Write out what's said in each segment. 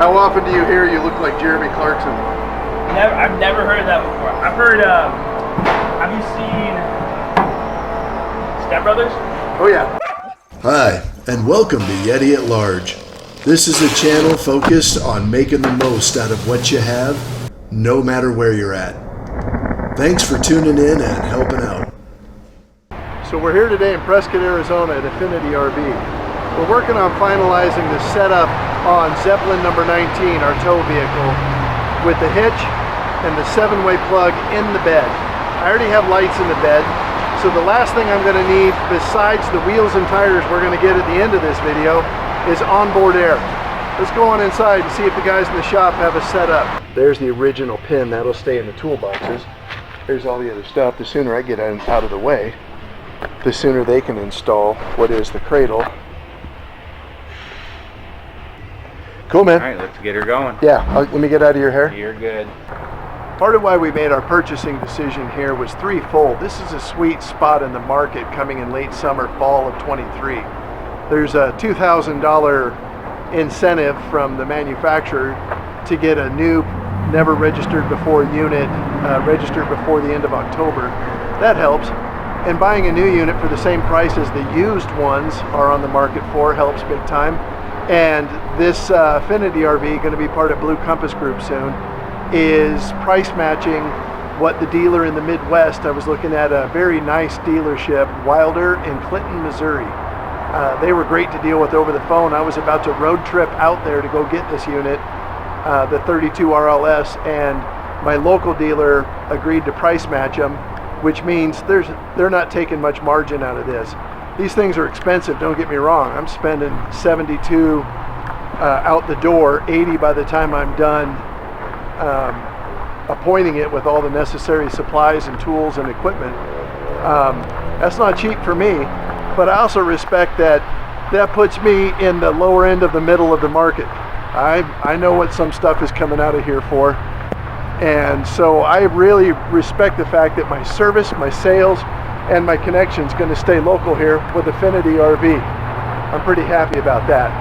How often do you hear you look like Jeremy Clarkson? I've never heard that before. I've heard, have you seen Step Brothers? Oh yeah. Hi, and welcome to Yeti at Large. This is a channel focused on making the most out of what you have, no matter where you're at. Thanks for tuning in and helping out. So we're here today in Prescott, Arizona at Affinity RV. We're working on finalizing the setup on Zeppelin number 19, our tow vehicle, with the hitch and the 7-way plug in the bed. I already have lights in the bed, so the last thing I'm going to need, besides the wheels and tires we're going to get at the end of this video, is onboard air. Let's go on inside and see if the guys in the shop have a setup. There's the original pin, that'll stay in the toolboxes. Here's all the other stuff. The sooner I get out of the way, the sooner they can install what is the cradle. Cool, man. All right, let's get her going. Yeah, let me get out of your hair. You're good. Part of why we made our purchasing decision here was threefold. This is a sweet spot in the market coming in late summer, fall of 23. There's a $2,000 incentive from the manufacturer to get a new, never registered before unit registered before the end of October. That helps. And buying a new unit for the same price as the used ones are on the market for helps big time. And this Affinity RV, going to be part of Blue Compass Group soon, is price matching what the dealer in the Midwest. I was looking at a very nice dealership, Wilder in Clinton, Missouri. They were great to deal with over the phone. I was about to road trip out there to go get this unit, the 32 RLS, and my local dealer agreed to price match them, which means they're not taking much margin out of this. These things are expensive, don't get me wrong. I'm spending 72 out the door, 80 by the time I'm done appointing it with all the necessary supplies and tools and equipment. That's not cheap for me, but I also respect that puts me in the lower end of the middle of the market. I know what some stuff is coming out of here for, and so I really respect the fact that my service, my sales, and my connection is going to stay local here with Affinity RV. I'm pretty happy about that.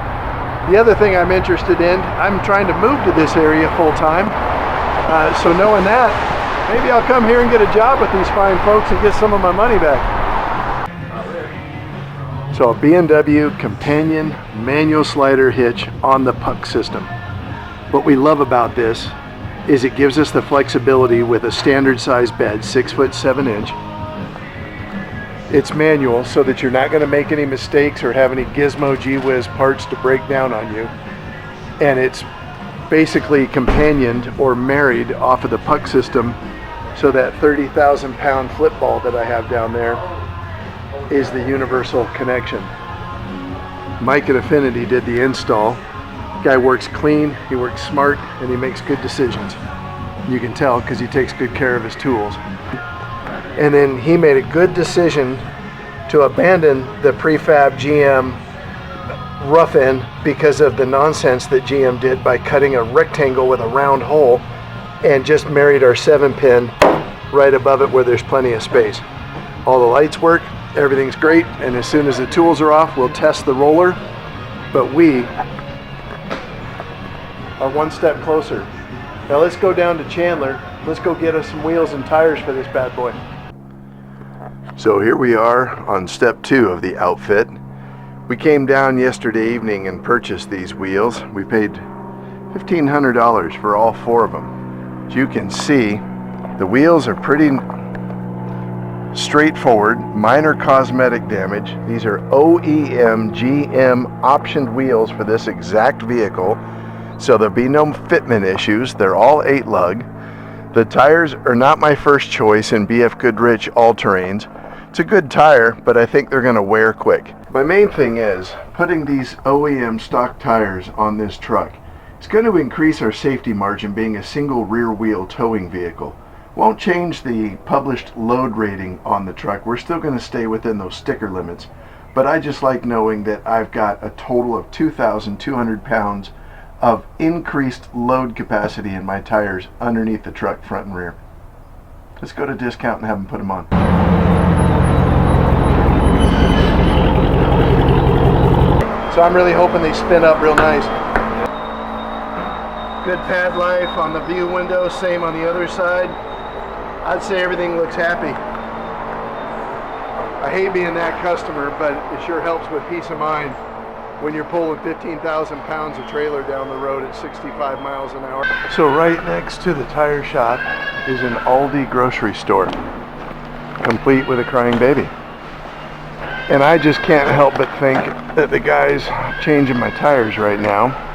The other thing I'm interested in, I'm trying to move to this area full time. So knowing that, maybe I'll come here and get a job with these fine folks and get some of my money back. So a B&W companion manual slider hitch on the puck system. What we love about this is it gives us the flexibility with a standard size bed, 6'7". It's manual so that you're not going to make any mistakes or have any gizmo gee-whiz parts to break down on you. And it's basically companioned or married off of the puck system, so that 30,000 pound flip ball that I have down there is the universal connection. Mike at Affinity did the install. Guy works clean, he works smart, and he makes good decisions. You can tell because he takes good care of his tools. And then he made a good decision to abandon the prefab GM rough end because of the nonsense that GM did by cutting a rectangle with a round hole and just married our 7-pin right above it where there's plenty of space. All the lights work, everything's great, and as soon as the tools are off, we'll test the roller, but we are one step closer. Now let's go down to Chandler. Let's go get us some wheels and tires for this bad boy. So here we are on step 2 of the outfit. We came down yesterday evening and purchased these wheels. We paid $1,500 for all 4 of them. As you can see, the wheels are pretty straightforward, minor cosmetic damage. These are OEM GM optioned wheels for this exact vehicle, so there'll be no fitment issues. They're all 8-lug. The tires are not my first choice in BF Goodrich all-terrains. It's a good tire, but I think they're going to wear quick. My main thing is putting these OEM stock tires on this truck. It's going to increase our safety margin being a single rear wheel towing vehicle. Won't change the published load rating on the truck. We're still going to stay within those sticker limits, but I just like knowing that I've got a total of 2,200 pounds of increased load capacity in my tires underneath the truck, front and rear. Let's go to discount and have them put them on. So I'm really hoping they spin up real nice. Good pad life on the view window, same on the other side. I'd say everything looks happy. I hate being that customer, but it sure helps with peace of mind when you're pulling 15,000 pounds of trailer down the road at 65 miles an hour. So right next to the tire shop is an Aldi grocery store, complete with a crying baby. And I just can't help but think that the guys changing my tires right now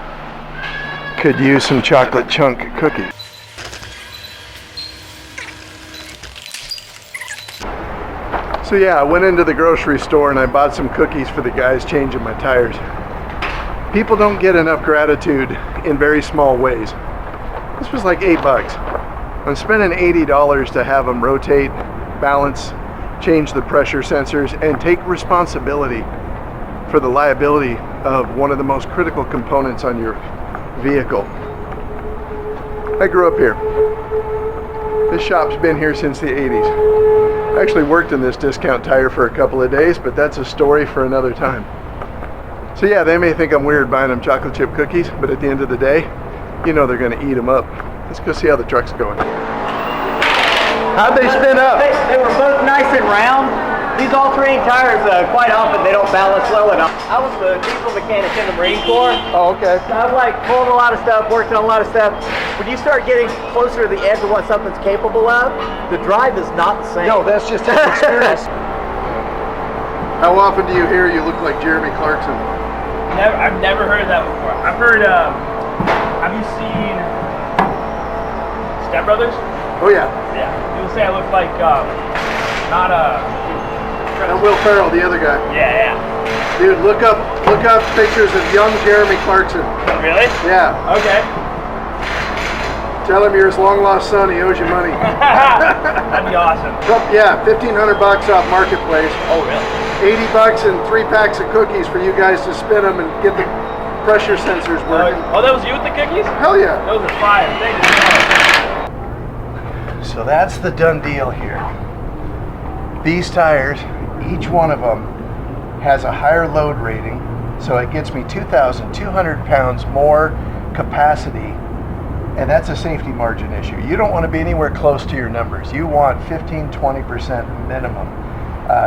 could use some chocolate chunk cookies. So yeah, I went into the grocery store and I bought some cookies for the guys changing my tires. People don't get enough gratitude in very small ways. This was like $8. I'm spending $80 to have them rotate, balance, change the pressure sensors, and take responsibility for the liability of one of the most critical components on your vehicle. I grew up here. This shop's been here since the 80s. I actually worked in this discount tire for a couple of days, but that's a story for another time. So yeah, they may think I'm weird buying them chocolate chip cookies, but at the end of the day, you know they're gonna eat them up. Let's go see how the truck's going. How'd they spin up? They were both nice and round. These all-terrain tires, quite often, they don't balance well enough. I was the diesel mechanic in the Marine Corps. Oh, okay. So I've like pulled a lot of stuff, worked on a lot of stuff. When you start getting closer to the edge of what something's capable of, the drive is not the same. No, that's just his experience. How often do you hear you look like Jeremy Clarkson? I've never heard that before. I've heard, have you seen Step Brothers? Oh yeah. Yeah. People say I look like, not And Will Ferrell, the other guy. Yeah, yeah. Dude, look up pictures of young Jeremy Clarkson. Really? Yeah. Okay. Tell him you're his long lost son. He owes you money. That'd be awesome. Yeah, $1,500 off Marketplace. Oh, really? $80 and 3 packs of cookies for you guys to spin them and get the pressure sensors working. Oh, that was you with the cookies? Hell yeah. Those are fire. Thank you. So that's the done deal here. These tires, each one of them has a higher load rating, so it gets me 2,200 pounds more capacity, and that's a safety margin issue. You don't want to be anywhere close to your numbers. You want 15-20% minimum.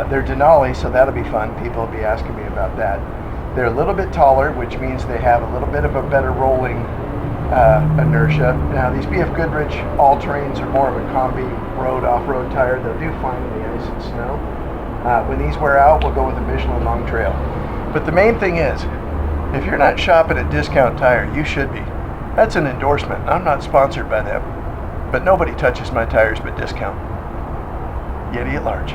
They're Denali, so that'll be fun. People will be asking me about that. They're a little bit taller, which means they have a little bit of a better rolling inertia. Now these BF Goodrich all-terrains are more of a combi road, off-road tire. They'll do fine in the ice and snow. When these wear out, we'll go with a Michelin Long Trail. But the main thing is, if you're not shopping at Discount Tire, you should be. That's an endorsement. I'm not sponsored by them, but nobody touches my tires but Discount. Yeti at large.